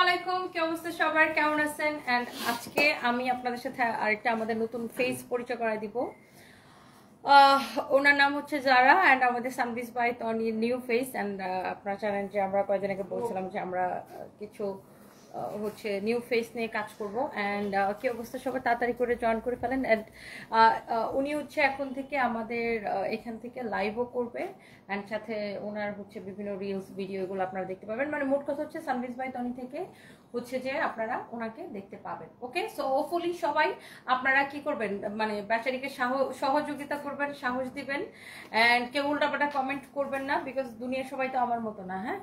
আলাইকুম, কি অবস্থা সবার, কেমন আছেন? এন্ড আজকে আমি আপনাদের সাথে আরেকটা আমাদের নতুন ফেস পরিচয় করায় দিব। ওনার নাম হচ্ছে জারা এন্ড আমাদের সানবিজ by Toni new face. And আপনারা জানেন যে আমরা কয়েকদিন আগে বলছিলাম যে আমরা কিছু হচ্ছে নিউ ফেস নিয়ে কাজ করবো। অ্যান্ড কি অবস্থা সবাই, তাড়াতাড়ি করে জয়েন করে ফেলেন। অ্যান্ড উনি হচ্ছে এখন থেকে আমাদের এখান থেকে লাইভও করবে অ্যান্ড সাথে ওনার হচ্ছে বিভিন্ন রিলস ভিডিও এগুলো আপনারা দেখতে পাবেন। মানে মোট কথা হচ্ছে সানবিজ বাই তনি থেকে হচ্ছে যে আপনারা ওনাকে দেখতে পাবেন। ওকে, সো হোপফুলি সবাই আপনারা কি করবেন, মানে বেচারিকে সহযোগিতা করবেন, সাহস দিবেন অ্যান্ড কেউ উল্টাপাল্টা কমেন্ট করবেন না, বিকজ দুনিয়া সবাই তো আমার মতো না। হ্যাঁ,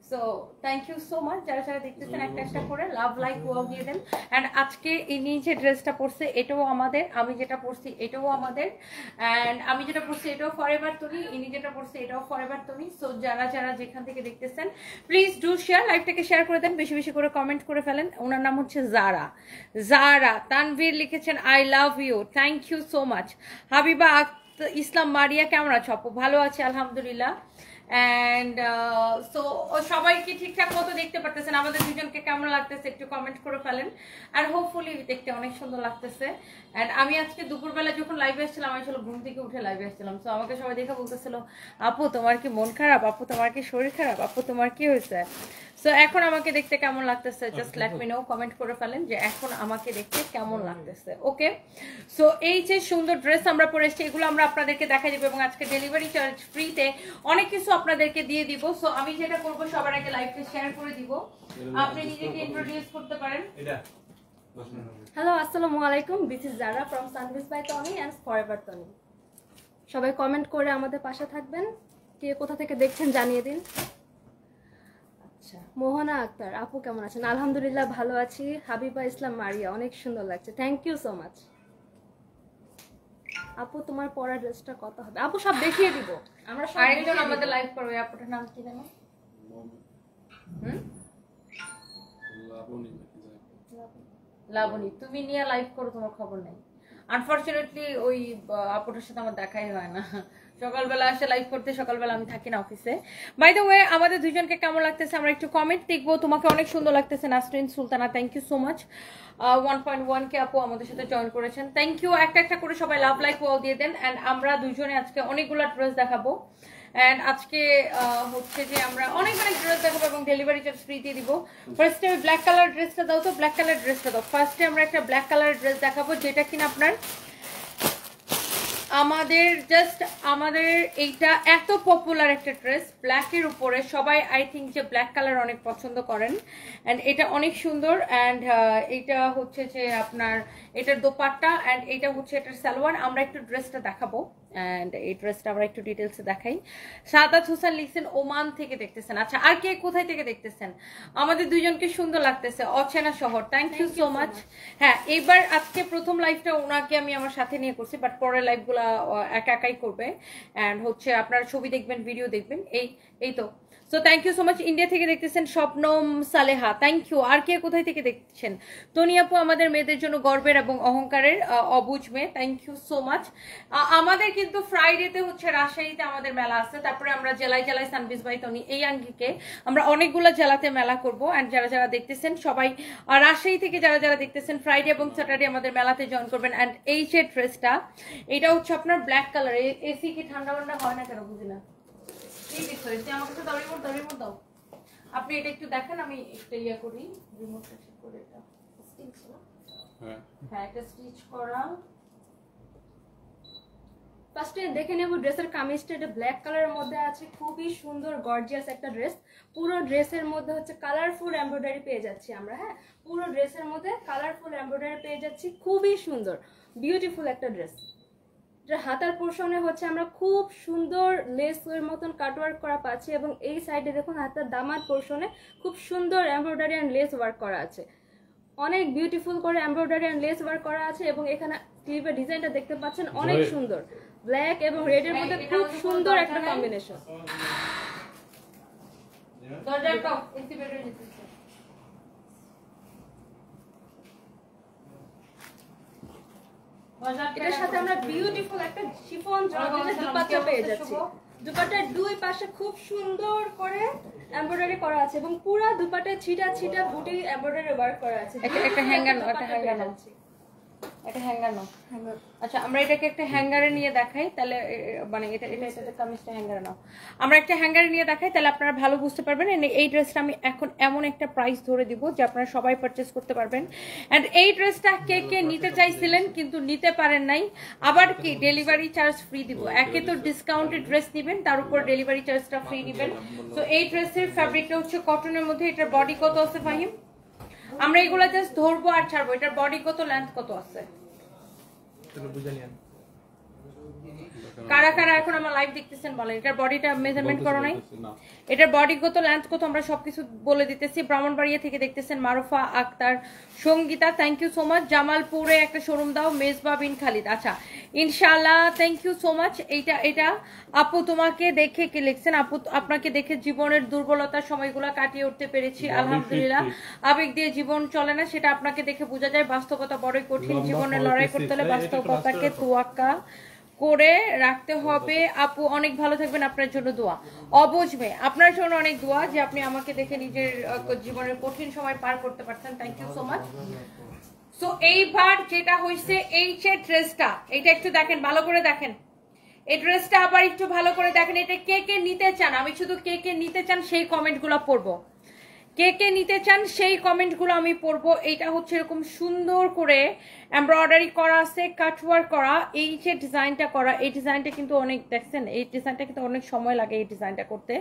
so thank you so much যারা যারা দেখতেছেন, একটা একটা করে লাভ লাইক ওয়াও দিয়ে দেন। অ্যান্ড আজকে ইনি যে ড্রেসটা পরছে এটাও আমাদের, আমি যেটা পরছি এটাও আমাদের, অ্যান্ড আমি যেটা পরছি এটাও ফরএভার তনি, ইনি যেটা পরছে এটাও ফরএভার তনি। সো যারা যারা যেখান থেকে দেখতেছেন প্লিজ ডু শেয়ার, লাইভটাকে শেয়ার করে দেন, বেশি বেশি করে কমেন্ট করে ফেলেন। ওনার নাম হচ্ছে জারা। জারা তানভীর লিখেছেন I love you, thank you so much. Habiba Islam Maria কেমন আছো আপু? ভালো আছে আলহামদুলিল্লাহ। অ্যান্ড সো সবাই কি ঠিকঠাক মতো দেখতে পারতেছেন? আমাদের দুজনকে কেমন লাগতেছে একটু কমেন্ট করে ফেলেন। আর হোপফুলি দেখতে অনেক সুন্দর লাগতেছে। অ্যান্ড আমি আজকে দুপুরবেলা যখন লাইভে আসছিলাম, আমি আসলে ঘুম থেকে উঠে লাইভে আসছিলাম, সো আমাকে সবাই দেখে বলতেছিল আপু তোমার কি মন খারাপ, আপু তোমার কি শরীর খারাপ, আপু তোমার কি হয়েছে? সো এখন আমাকে দেখতে কেমন লাগতেছে just let me no, comment করে ফেলেন যে এখন আমাকে দেখতে কেমন লাগতেছে। ওকে, সো এই যে সুন্দর ড্রেস আমরা পরে এসেছি এগুলো আমরা আপনাদেরকে দেখা দিব এবং আজকে ডেলিভারি চার্জ ফ্রিতে অনেক কিছু আপনাদেরকে দিয়ে দিব। সো আমি যেটা করব সবার আগে লাইভটা শেয়ার করে দিব, আপনি নিজেকে ইন্ট্রোডিউস করতে পারেন। হ্যালো, আসসালামু আলাইকুম, this is Zara from Sunbiz by Tony and forever Tony. সবাই কমেন্ট করে আমাদের পাশে থাকবেন, কে কোথা থেকে দেখছেন জানিয়ে দিন। আচ্ছা, মোহনা আক্তার আপু কেমন আছেন? আলহামদুলিল্লাহ ভালো আছি। হাবিবা ইসলাম মারিয়া অনেক সুন্দর লাগছে, থ্যাংক ইউ সো মাচ। আপু তোমার পরা ড্রেসটা কত হবে? আপু সব দেখিয়ে দিব আমরা। আরেকজন আমাদের লাইভ করবে, আপুটার নাম কি জানো? লাবণী। তুমি নিয়ে লাইভ করো, তোমার খবর নেই। আনফরচুনেটলি ওই আপুটার সাথে আমার দেখাই হয় না, সকালবেলা আসে লাইভ করতে, সকালবেলা আমি থাকি না অফিসে। বাই দ্য ওয়ে আমাদের দুজনকে কেমন লাগতেছে আমরা একটু কমেন্ট দেখবো। তোমাকে অনেক সুন্দর লাগতেছে Nasrin Sultana, thank you so much. 1.1K আপু আমাদের সাথে জয়েন করেছেন, থ্যাংক ইউ। একটা একটা করে সবাই লাভ লাইক ওয়াও দিয়ে দেন। অ্যান্ড আমরা দুজনে আজকে অনেকগুলো ড্রেস দেখাবো অ্যান্ড আজকে হচ্ছে যে আমরা অনেক অনেক ড্রেস দেখাবো এবং ডেলিভারি চার্জ ফ্রি দিয়ে দিব। ফার্স্টে ব্ল্যাক কালার ড্রেসটা দাও, তো ব্ল্যাক কালার ড্রেসটা দাও। ফার্স্টে আমরা একটা ব্ল্যাক কালার ড্রেস দেখাবো যেটা কিনা আপনার আমাদের এইটা এত পপুলার একটা ড্রেস ব্ল্যাকের উপরে, সবাই আই থিঙ্ক যে ব্ল্যাক কালার অনেক পছন্দ করেন অ্যান্ড এটা অনেক সুন্দর। অ্যান্ড এইটা হচ্ছে যে আপনার এটার দোপাট্টা অ্যান্ড এটা হচ্ছে এটার সালোয়ার। আমরা একটু ড্রেসটা দেখাবো অ্যান্ড এই ড্রেসটা আমরা একটু ডিটেলসে দেখাই। সাদাত হোসেন লিখছেন ওমান থেকে দেখতেছেন। আচ্ছা, আর কে কোথায় থেকে দেখতেছেন? আমাদের দুজনকে সুন্দর লাগতেছে, অচেনা শহর, থ্যাংক ইউ সো মাচ। হ্যাঁ, এইবার আজকে প্রথম লাইভটা ওনাকে আমি আমার সাথে নিয়ে করছি, বাট পরের লাইভগুলো একা একাই করবে অ্যান্ড হচ্ছে আপনারা ছবি দেখবেন, ভিডিও দেখবেন। এই তো, so thank you so much. India থেকে দেখতেছেন স্বপ্নম সালেহা, থ্যাংক ইউ। আর কে কোথায় থেকে দেখছেন? তনি আপু আমাদের মেয়েদের জন্য গর্বের এবং অহংকারের অবুঝ মেয়ে, থ্যাংক ইউ সো মাচ। আমাদের কিন্তু ফ্রাইডেতে হচ্ছে রাজশাহীতে আমাদের মেলা আছে, তারপরে আমরা জেলায় জেলায় সানবিজ বাই তনি এই আঙ্গিকে আমরা অনেকগুলো জেলাতে মেলা করবো। অ্যান্ড যারা যারা দেখতেছেন সবাই রাজশাহী থেকে যারা যারা দেখতেছেন ফ্রাইডে এবং স্যাটারডে আমাদের মেলাতে জয়েন করবেন। অ্যান্ড এই যে ড্রেসটা এটা হচ্ছে আপনার ব্ল্যাক কালার। এসি কি ঠান্ডা ঠান্ডা হয় না কেন বুঝি না। দাও, আপনি এটা একটু দেখেন, আমি একটা ইয়া করি, রিমোটটা ঠিক করে এটা হ্যাঁ এটা স্টিচ করা। ফার্স্টে দেখে নেব ড্রেসের কামিজটা, এটা ব্ল্যাক কালারের মধ্যে আছে, খুবই সুন্দর গর্জিয়াস একটা ড্রেস। পুরো ড্রেসের মধ্যে হচ্ছে কালারফুল এমব্রয়ডারি পেয়ে যাচ্ছি আমরা। হ্যাঁ, পুরো ড্রেসের মধ্যে কালারফুল এমব্রয়ডারি পেয়ে যাচ্ছি, খুবই সুন্দর বিউটিফুল একটা ড্রেস। হাতার পোর্শনে হচ্ছে আমরা খুব সুন্দর লেস এর মতন কাটওয়ার্ক করা পাচ্ছি এবং এই সাইডে দেখুন হাতার দামার পোর্শনে খুব সুন্দর এমব্রয়ডারি অ্যান্ড লেস ওয়ার্ক করা আছে, অনেক বিউটিফুল করে এমব্রয়ডারি অ্যান্ড লেস ওয়ার্ক করা আছে। এবং এখানে স্লিভের ডিজাইনটা দেখতে পাচ্ছেন অনেক সুন্দর, ব্ল্যাক এবং রেড এর মধ্যে খুব সুন্দর একটা কম্বিনেশন। এটার সাথে আমরা বিউটিফুল একটা শিফন জর্জেটের দুপাট্টা পেয়ে যাচ্ছি। দুপাট্টার দুই পাশে খুব সুন্দর করে এমব্রয়ডারি করা আছে এবং পুরো দুপাট্টায় ছিটা ছিটা বুটি এমব্রয়ডারি ওয়ার্ক করা আছে। একটা হ্যাঙ্গার নাও। আচ্ছা আমরা এটাকে একটা হ্যাঙ্গারে নিয়ে দেখাই, তাহলে মানে এটা কামিজটা হ্যাঙ্গারে নাও। আমরা একটা হ্যাঙ্গারে নিয়ে দেখাই, তাহলে আপনারা ভালো বুঝতে পারবেন। এই ড্রেসটা আমি এখন এমন একটা প্রাইস ধরে দিব যে আপনারা সবাই পারচেস করতে পারবেন। এন্ড এই ড্রেসটা কে কে নিতে চাইছিলেন কিন্তু নিতে পারেন নাই, আবার কি ডেলিভারি চার্জ ফ্রি দিব। একে তো ডিসকাউন্টেড ড্রেস নেবেন, তার উপর ডেলিভারি চার্জটা ফ্রি নেবেন। তো এই ড্রেসের ফ্যাব্রিকটা হচ্ছে কটনের মধ্যে। এটার বডি কত আছে ফাহিম? আমরা এগুলা জাস্ট ধরবো আর ছাড়বো। এটার বডি কত, লেন্থ কত আছে? কারা কারা এখন আমার লাইভ দেখতেছেন বলেন। এটার বডিটা মেজারমেন্ট করো নাই? এটার বডি কত, লেন্থ কত, আমরা সবকিছু বলে দিতেছি। ব্রাহ্মণবাড়িয়া থেকে দেখতেছেন Marufa Akter, Sangita, thank you so much. জামালপুরে একটা শোরুম দাও, মেজবা বিন খালিদ। আচ্ছা ইনশাআল্লাহ, থ্যাংক ইউ সো মাচ। এটা আপু তোমাকে দেখে কি লিখছেন? আপু আপনাকে দেখে জীবনের দুর্বলতার সময়গুলো কাটিয়ে উঠতে পেরেছি আলহামদুলিল্লাহ। আবেগ দিয়ে জীবন চলে না, সেটা আপনাকে দেখে বোঝা যায়। বাস্তবতা বড়ই কঠিন, জীবনে লড়াই করতে হলে বাস্তবতাকে তোয়াক্কা করে রাখতে হবে। আপু অনেক ভালো থাকবেন, আপনার জন্য দোয়া। অবুঝবে আপনার জন্য অনেক দোয়া যে আপনি আমাকে দেখে নিজের জীবনের কঠিন সময় পার করতে পারছেন। Thank you so much. So এইবার যেটা হয়েছে, এই যে ড্রেসটা, এটা একটু দেখেন, ভালো করে দেখেন এই ড্রেসটা, আবার একটু ভালো করে দেখেন। এটা কে কে নিতে চান, আমি শুধু কে কে নিতে চান সেই কমেন্টগুলো পড়বো। কে কে নিতে চান সেই কমেন্টগুলো আমি পড়বো। এইটা হচ্ছে এরকম সুন্দর করে এমব্রয়ডারি করা আছে, কাটওয়ার্ক করা। এই যে ডিজাইনটা করা, এই ডিজাইনটা কিন্তু অনেক, দেখছেন এই ডিজাইনটা কিন্তু অনেক সময় লাগে এই ডিজাইনটা করতে।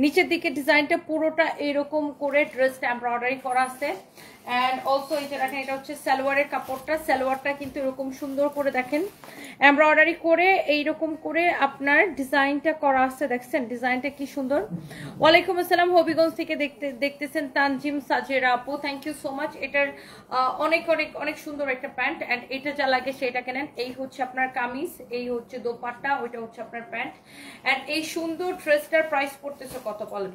নিচের দিকে ডিজাইনটা পুরোটা এরকম করে ড্রেসটা এমব্রয়ডারি করা আছে। অ্যান্ড অলসো এই যে দেখেন, এটা হচ্ছে সালোয়ারের কাপড়টা। সালোয়ারটা কিন্তু এরকম সুন্দর করে দেখেন এমব্রয়ডারি করে এইরকম করে আপনার ডিজাইনটা করা আছে। দেখছেন ডিজাইনটা কি সুন্দর। ওয়ালাইকুম আসসালাম, হবিগঞ্জ থেকে দেখতেছেন তানজিম সাজেরা আপু, থ্যাংক ইউ সো মাচ। এটার অনেক অনেক অনেক সুন্দর একটা প্যান্ট। অ্যান্ড এটা যা লাগে সেটা কেনেন। এই হচ্ছে আপনার কামিজ, এই হচ্ছে দোপাট্টা, ওইটা হচ্ছে আপনার প্যান্ট। অ্যান্ড এই সুন্দর ড্রেসটার প্রাইস পড়তেছে কত বলেন?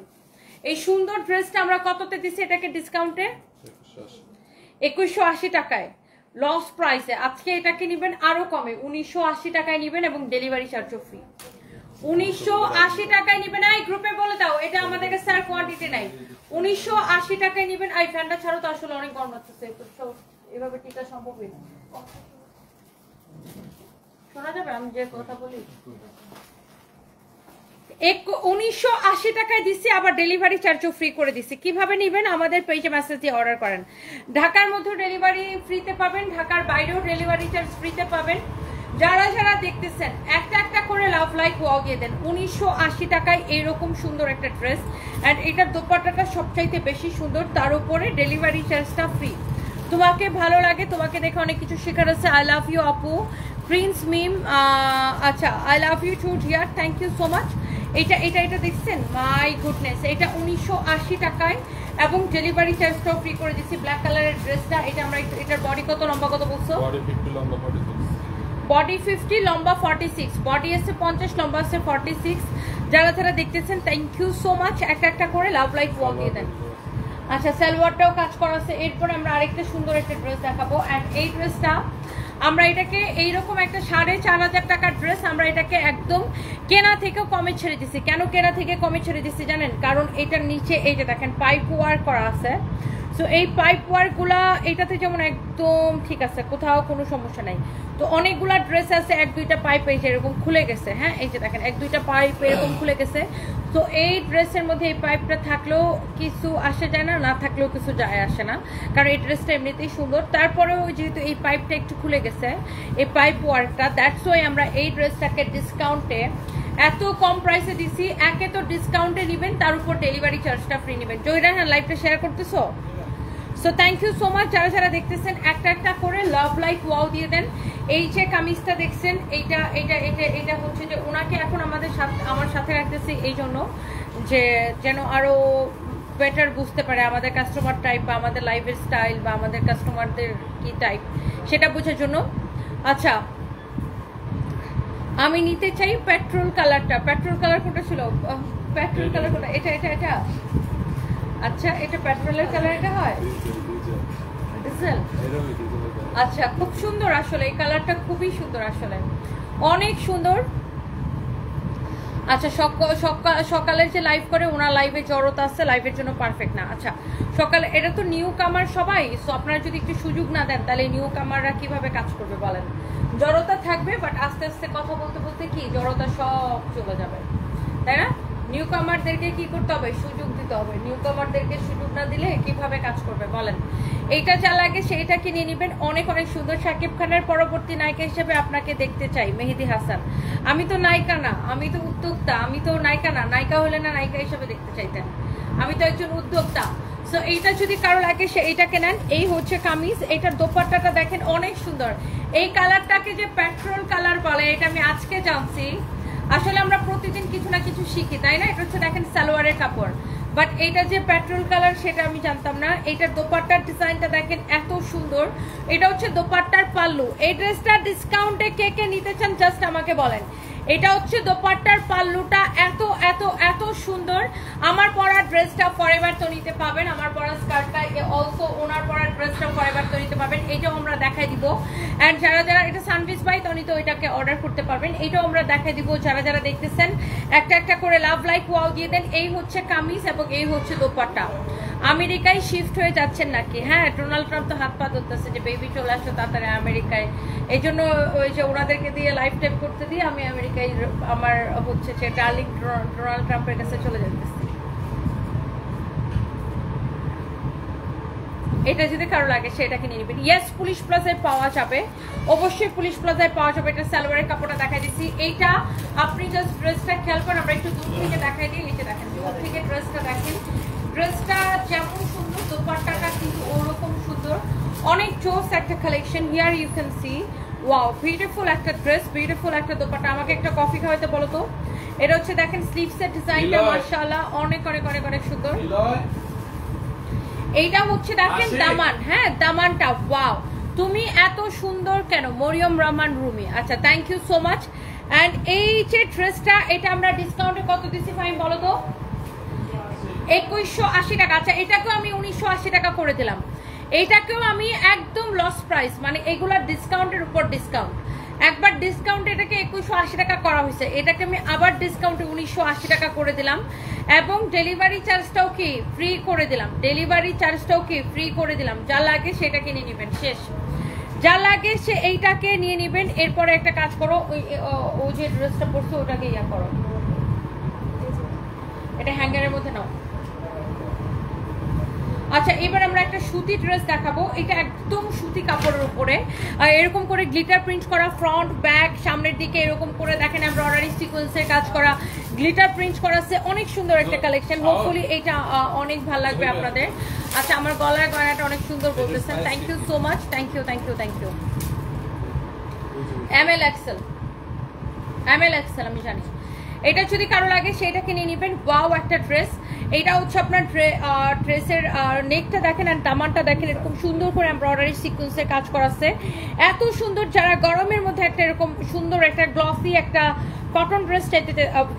এই সুন্দর ড্রেসটা আমরা কততে দিচ্ছি এটাকে ডিসকাউন্টে? 2180 টাকায়, লস প্রাইসে। আজকে এটাকে নিবেন আরো কমে, 1980 টাকায় নিবেন এবং ডেলিভারি চার্জও ফ্রি। 1980 টাকায় নিবেন। এই গ্রুপে বলে দাও, এটা আমাদের কাছে আর কোয়ান্টিটি নাই। 1980 টাকায় নিবেন। এই ফ্যানটা ছাড়ো তো, আসলে অনেক গরম লাগতেছে, এভাবে টিকা সম্ভব না। শোনা যাবে আমি যে কথা বলি? 1980 টাকায় দিচ্ছি, আবার ডেলিভারি চার্জও ফ্রি করে দিচ্ছি। কিভাবে নিবেন? আমাদের পেজে মেসেজ দিয়ে অর্ডার করেন। ঢাকার মধ্যে ডেলিভারি ফ্রিতে পাবেন, ঢাকার বাইরেও ডেলিভারি চার্জ ফ্রিতে পাবেন। যারা যারা দেখতেছেন একটা একটা করে লাভ লাইক ওয়াও দিয়ে দেন। 1980 টাকায় এইরকম সুন্দর একটা ড্রেস। অ্যান্ড এটার দোপাট্টাটা সবচাইতে বেশি সুন্দর, তার উপরে ডেলিভারি চার্জটা ফ্রি। তোমাকে ভালো লাগে, তোমাকে দেখে অনেক কিছু শেখার আছে। আই লাভ ইউ আপু, প্রিন্স মিম। আচ্ছা, I love you too dear, thank you so much. এটা দেখছেন, মাই গুডনেস, এটা 1980 টাকায় এবং ডেলিভারি চার্জটাও ফ্রি করে দিচ্ছি। ব্ল্যাক কালারের ড্রেসটা, এটা আমরা এটার বডি কত, লম্বা কত বলছো? বডি 50, লম্বা 46। বডি আছে 50, লম্বা আছে 46। যারা যারা দেখতেছেন থ্যাংক ইউ সো মাচ। একটা একটা করে লাভ লাইক ওয়াও দিয়ে দেন। আচ্ছা, সালোয়ারটাও কাজ করা আছে। এরপর আমরা আরেকটা সুন্দর একটা ড্রেস দেখাবো। অ্যান্ড এই ড্রেসটা আমরা এটাকে এইরকম একটা 4500 টাকার ড্রেস, আমরা এটাকে একদম কেনা থেকেও কমে ছেড়ে দিচ্ছি। কেন কেনা থেকে কমে ছেড়ে দিচ্ছি জানেন? কারণ এটার নিচে এই যে দেখেন পাইপ ওয়ার্ক করা আছে। সো এই পাইপ ওয়ার্কগুলা এটাতে যেমন একদম ঠিক আছে, কোথাও কোনো সমস্যা নাই। তো অনেকগুলা ড্রেস আছে এক দুইটা পাইপ এই যে এরকম খুলে গেছে। হ্যাঁ, এই যে দেখেন এক দুইটা পাইপ এরকম খুলে গেছে। তো এই ড্রেসের মধ্যে এই পাইপটা থাকলেও কিছু আসে যায় না, না থাকলেও কিছু যায় আসে না, কারণ এই ড্রেসটা এমনিতেই সুন্দর। তারপরেও যেহেতু এই পাইপটা একটু খুলে গেছে, এই পাইপ ওয়ার্কটা, দ্যাটস ওয়াই আমরা এই ড্রেসটাকে ডিসকাউন্টে এত কম প্রাইসে দিছি। একে তো ডিসকাউন্টে নেবেন, তার উপর ডেলিভারি চার্জটা ফ্রি নেবেন। জয়রা, হ্যাঁ লাইভটা শেয়ার করতেছো? So thank you so much. যারা যারা দেখতেছেন একটা একটা করে লাভ লাইক ওয়াও দিয়ে দেন। এই যে কামিজটা দেখছেন, এইটা এটা এটা এটা হচ্ছে যে ওনাকে এখন আমার সাথে রাখতেছি এই জন্য যে যেন আরো বেটার বুঝতে পারে আমাদের কাস্টমার টাইপ বা আমাদের লাইফের স্টাইল বা আমাদের কাস্টমারদের কি টাইপ সেটা বোঝার জন্য। আচ্ছা, আমি নিতে চাই পেট্রোল কালারটা। পেট্রোল কালার কোনটা ছিল? পেট্রোল কালার কোনটা? এটা এটা এটা আচ্ছা, এটা পেট্রোলের কালার, এটা হয় ডিজেল। আচ্ছা, খুব সুন্দর আসলে এই কালারটা, খুবই সুন্দর আসলে, অনেক সুন্দর। আচ্ছা সকালের যে লাইভ করে ওনার লাইভে জড়তা আছে, লাইভের জন্য পারফেক্ট না। আচ্ছা সকালে এটা তো নিউ কামার সবাই, সো আপনারা যদি একটু সুযোগ না দেন তাহলে নিউ কামাররা কিভাবে কাজ করবে বলেন? জড়তা থাকবে, বাট আস্তে আস্তে কথা বলতে বলতে কি জড়তা সব চলে যাবে, তাই না? নিউ কামারদেরকে কি করতে হবে? সুযোগ দিতে হবে। নিউ কামারদেরকে সুযোগ না দিলে কিভাবে কাজ করবে বলেন? এইটা যা লাগে সেইটা কিনে নেবেন। অনেক অনেক সুন্দর। শাকিব খানের পরবর্তী নায়িকা হিসেবে আপনাকে দেখতে চাই, মেহেদি হাসান। আমি তো নায়িকা না, আমি তো উদ্যোক্তা। আমি তো নায়িকা না, নায়িকা হলে না নায়িকা হিসেবে দেখতে চাইতেন। আমি তো একজন উদ্যোক্তা। সো এইটা যদি কারো লাগে সে এইটাকে নেন। এই হচ্ছে কামিজ, এটার দোপাট্টাটা দেখেন অনেক সুন্দর। এই কালারটাকে যে পেট্রোল কালার বলে এটা আমি আজকে জানছি। আসলে আমরা প্রতিদিন কিছু না কিছু শিখি, তাই না? এটা হচ্ছে দেখেন সালোয়ারের কাপড়, বাট এইটা যে পেট্রোল কালার সেটা আমি জানতাম না। এইটার দোপাট্টার ডিজাইনটা দেখেন এত সুন্দর। এটা হচ্ছে দোপাট্টার পাল্লু। এই ড্রেসটা ডিসকাউন্টে কে কে নিতে চান জাস্ট আমাকে বলেন। এটা হচ্ছে দোপাট্টার পাল্লুটা এত এত এত সুন্দর। আমার পরা ড্রেসটা ফরএভার তো নিতে পাবেন, আমার পরা স্কার্টটা অলসো ওনার পরা ড্রেসটা ফরএভার তো নিতে পাবেন। এইটাও আমরা দেখাই দিব। অ্যান্ড যারা যারা এটা সানভিস বাই তনি তো এটাকে অর্ডার করতে পারবেন। এইটাও আমরা দেখাই দিব। যারা যারা দেখতেছেন একটা একটা করে লাভ লাইক ওয়াও দিয়ে দেন। এই হচ্ছে কামিজ এবং এই হচ্ছে দোপাট্টা। আমেরিকায় শিফট হয়ে যাচ্ছেন নাকি? হ্যাঁ, ডোনাল্ড ট্রাম্প তো হাত পা ধরতেছে যে বেবি চলে আসো তাড়াতাড়ি আমেরিকায়। এই জন্য ওই যে ওনাদেরকে দিয়ে লাইভ টাইপ করতে দিয়ে আমি আমেরিকায় আমার হচ্ছে যে ডার্লিং ডোনাল্ড ট্রাম্পের কাছে চলে যেতেছি। এটা যদি কারো লাগে সেটাকে নিয়ে নেবেন। ইয়েস, পুলিশ প্লাজায় পাওয়া যাবে, অবশ্যই পুলিশ প্লাজায় পাওয়া যাবে। এটা সালোয়ারের কাপড়টা দেখাই দিচ্ছি। এইটা আপনি জাস্ট ড্রেসটা খেয়াল করেন, আমরা একটু দূর থেকে দেখাই দিই। এই যে দেখেন দূর থেকে ড্রেসটা দেখেন। ড্রেসটা যেমন সুন্দর দোপাট্টাটা কিন্তু ওরকম সুন্দর। অনেক জোস একটা collection. Here you can see, wow, beautiful একটা ড্রেস, বিউটিফুল একটা দোপাট্টা। আমাকে একটা কফি খাওয়াইতে বলো তো। এটা হচ্ছে দেখেন স্লিভসের ডিজাইনটা মাশাআল্লাহ অনেক অনেক অনেক অনেক সুন্দর। এইটা হচ্ছে দেখেন দামান। হ্যাঁ, দামানটা ওয়াও, তুমি এত সুন্দর কেন? মরিয়ম রহমান রুমি। আচ্ছা, thank you so much. And এই যে ড্রেসটা এটা আমরা ডিসকাউন্টে কত দিচ্ছি ফাইন বলো তো? 2180 টাকা। আচ্ছা, এটাকেও আমি 1980 টাকা করে দিলাম। এইটাকেও আমি একদম লস প্রাইস, মানে এগুলার ডিসকাউন্টের উপর ডিসকাউন্ট। একবার ডিসকাউন্ট এটাকে 2180 টাকা করা হয়েছে, এটাকে আমি আবার ডিসকাউন্টে 1980 টাকা করে দিলাম। এবং ডেলিভারি চার্জটাও কি ফ্রি করে দিলাম। ডেলিভারি চার্জটাও কি ফ্রি করে দিলাম। যা লাগে সেটা কিনে নেবেন, শেষ। যা লাগে সে এইটাকে নিয়ে নেবেন। এরপরে একটা কাজ করো, ওই যে ড্রেসটা পরছো ওটাকে ইয়া করো, এটা হ্যাঙ্গারের মধ্যে নাও। আচ্ছা, এবার আমরা একটা সুতি ড্রেস দেখাবো। এটা একদম সুতি কাপড়ের উপরে এরকম করে গ্লিটার প্রিন্ট করা, ফ্রন্ট ব্যাক সামনের দিকে এরকম করে দেখেন এমব্রয়ডারি সিকোয়েন্সের কাজ করা, গ্লিটার প্রিন্ট করা আছে। অনেক সুন্দর একটা কালেকশন। হোপফুলি এটা অনেক ভালো লাগবে আপনাদের। আচ্ছা, আমার গলার গয়নাটা অনেক সুন্দর বলতেছেন, thank you so much, thank you thank you thank you. ML XL আমি জানি। এটা যদি কারো লাগে সেটাকে নিয়ে নেবেন। ওয়াও একটা ড্রেস। এটা হচ্ছে আপনার ড্রেসের নেকটা দেখেন আর দামানটা দেখেন এরকম সুন্দর করে এমব্রয়ডারি সিকোয়েন্সের কাজ করা আছে, এত সুন্দর। যারা গরমের মধ্যে একটা এরকম সুন্দর একটা গ্লসি একটা কটন ড্রেস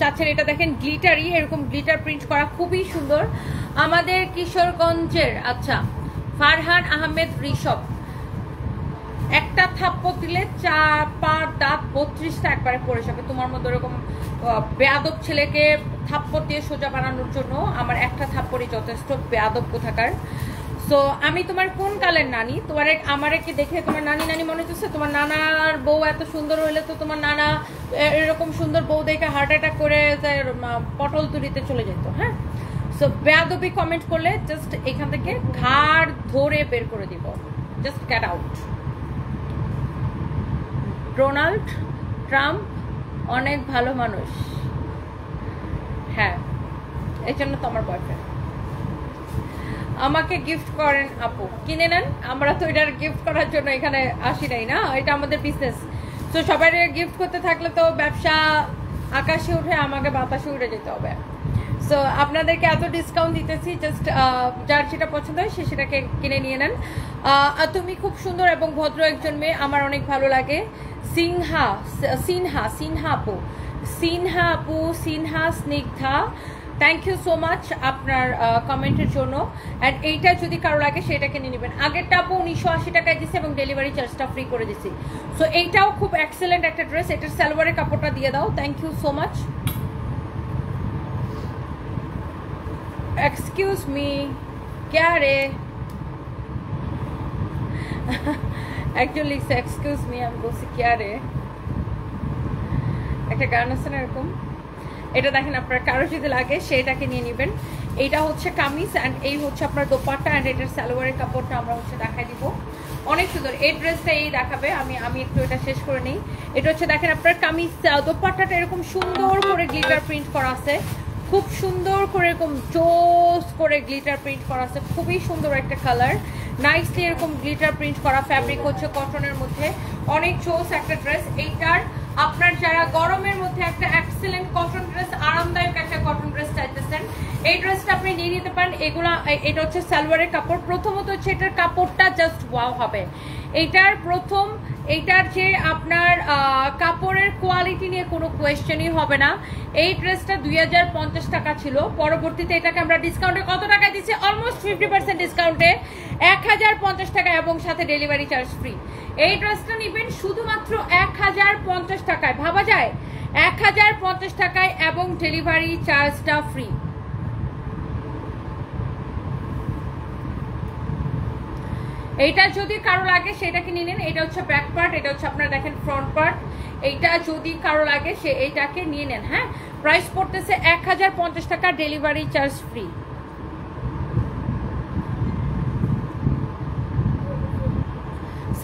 চাচ্ছেন, এটা দেখেন গ্লিটারি, এরকম গ্লিটার প্রিন্ট করা, খুবই সুন্দর। আমাদের কিশোরগঞ্জের আচ্ছা ফারহান আহমেদ ঋষভ, একটা থাপ্পড় দিলে 4 দাঁত 32টা একবারে পড়ে যাবে। তোমার মধ্যে এরকম বেয়াদব ছেলেকে থাপ্পড় দিয়ে সোজা বানানোর জন্য আমার একটা থাপ্পড়ই যথেষ্ট। বেয়াদব কোথাকার। সো আমি তোমার কোন কালের নানি? তোমার আমারে কি দেখে তোমার নানি নানি মনে হচ্ছে? তোমার নানার বউ এত সুন্দর হইলে তো তোমার নানা এরকম সুন্দর বউ দেখে হার্ট অ্যাটাক করে পটল তুলিতে চলে যেত। হ্যাঁ, সো বেয়াদবি কমেন্ট করলে জাস্ট এখান থেকে ঘাড় ধরে বের করে দিব। Just get out. Donald Trump অনেক ভালো মানুষ। হ্যাঁ, এই জন্য তো আমার বয়ফ্রেন্ড। আমাকে গিফট করেন আপু, কিনে নেন। আমরা তো এটার গিফট করার জন্য এখানে আসি নাই না, এটা আমাদের বিজনেস। তো সবাই গিফট করতে থাকলে তো ব্যবসা আকাশে উঠে আমাকে বাতাসে উঠে যেতে হবে। সো আপনাদেরকে এত ডিসকাউন্ট দিতেছি, জাস্ট যার যেটা পছন্দ হয় সে সেটাকে কিনে নিয়ে নেন। তুমি খুব সুন্দর এবং ভদ্র একজন মেয়ে, আমার অনেক ভালো লাগে। Sinha Snigdha, thank you so much আপনার কমেন্টের জন্য। অ্যান্ড এইটা যদি কারো লাগে সেটাকে নিয়ে নেবেন। আগেরটা আপু 1980 টাকায় দিচ্ছে এবং ডেলিভারি চার্জটা ফ্রি করে দিচ্ছি। সো এইটাও খুব এক্সেলেন্ট একটা ড্রেস। এটার সালোয়ারের কাপড়টা দিয়ে দাও, thank you so much. Excuse me, क्या रे একজন লিখছে এক্সকিউজ মি, আমি বলছি क्या রে। একটা গান আছে না এরকম। এটা দেখেন, আপনার কারো যদি লাগে সেটাকে নিয়ে নেবেন। এইটা হচ্ছে কামিজ অ্যান্ড এই হচ্ছে আপনার দোপাট্টা অ্যান্ড এটার সালোয়ারের কাপড়টা আমরা হচ্ছে দেখাই দিব। অনেক সুন্দর এই ড্রেসটা, এই দেখাবে। আমি একটু এটা শেষ করে নিই। এটা হচ্ছে দেখেন আপনার কামিজ, দোপাট্টাটা এরকম সুন্দর করে গ্লিটার প্রিন্ট করা আছে, খুব সুন্দর করে এরকম জোস করে গ্লিটার প্রিন্ট করা আছে, খুবই সুন্দর একটা কালার, নাইসলি এরকম গ্লিটার প্রিন্ট করা। ফ্যাব্রিক হচ্ছে কটনের মধ্যে, অনেক জোস একটা ড্রেস। এইটার আপনার যারা গরমের মধ্যে একটা এক্সেলেন্ট কটন ড্রেস, আরামদায়ক একটা কটন ড্রেস চাইতেছেন, এই ড্রেসটা আপনি নিয়ে নিতে পারেন। এগুলা, এটা হচ্ছে সালোয়ারের কাপড়। প্রথমত হচ্ছে এটার কাপড়টা জাস্ট ওয়াও হবে। এইটার যে আপনার কাপড়ের কোয়ালিটি নিয়ে কোনো কোয়েশ্চেনই হবে না। এই ড্রেসটা 2050 টাকা ছিল, পরবর্তীতে এটাকে আমরা ডিসকাউন্টে কত টাকায় দিচ্ছি? অলমোস্ট 50% ডিসকাউন্টে 1050 টাকা এবং সাথে ডেলিভারি চার্জ ফ্রি। এই ড্রেসটা নেবেন শুধুমাত্র 1050 টাকায়, ভাবা যায়? 1050 টাকায় এবং ডেলিভারি চার্জটা ফ্রি। এইটা যদি কারো লাগে সেটাকে নিয়ে নেন। এটা হচ্ছে ব্যাক পার্ট, এটা হচ্ছে আপনার দেখেন ফ্রন্ট পার্ট। এইটা যদি কারো লাগে সে এইটাকে নিয়ে নেন। হ্যাঁ, প্রাইস পড়তেছে 1050 টাকা, delivery charge free.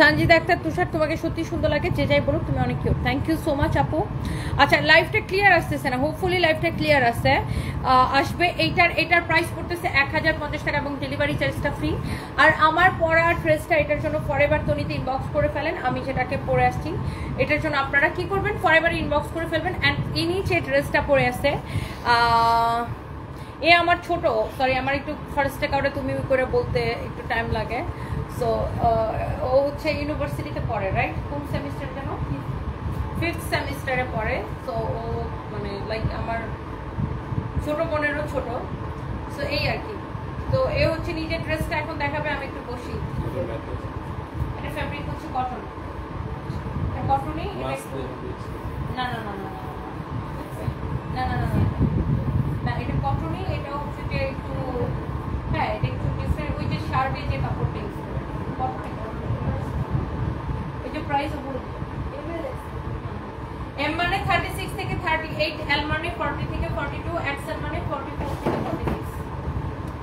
Sanjida Akter, Tushar তোমাকে সত্যি সুন্দর লাগে, যে যাই বলুক তুমি অনেক cute. Thank you so much আপু। আচ্ছা, লাইভটা ক্লিয়ার আসতেছে না, হোপফুলি লাইভটা ক্লিয়ার আসে, আসবে। এইটার প্রাইস পড়তেছে 1050 টাকা এবং ডেলিভারি চার্জটা ফ্রি। আর আমার পরা ড্রেসটা, এটার জন্য ফরএভার তনিতে ইনবক্স করে ফেলেন, আমি যেটাকে পরে আসছি। এটার জন্য আপনারা কি করবেন? ফরএভার ইনবক্স করে ফেলবেন। অ্যান্ড ইনি যে ড্রেসটা পরে আসছে, এ আমার ছোট, সরি আমার একটু ফার্স্টে কাউরে তুমি করে বলতে একটু টাইম লাগে। সো ও হচ্ছে ইউনিভার্সিটিতে পড়ে, রাইট? কোন সেমিস্টার যেন? 5th সেমিস্টারে পড়ে। সো ও মানে লাইক আমার ছোট বোনেরও ছোট। সো এই আর কি। তো এ হচ্ছে নিজের ড্রেসটা এখন দেখাবে, আমি একটু বসি। এটা ফ্যাব্রিক হচ্ছে কটন, কটনই। না না না না না না না না, এটা কটনই। এটা হচ্ছে যে একটু, হ্যাঁ এটা একটু ডিফারেন্ট, ওই যে শার্টে যে কাপড়টা ইউজ করে কটনে। এই যে প্রাইস বলুন। এম মানে 36 থেকে 38, এল মানে 40 থেকে 42, এক্সেল মানে 44 থেকে 46।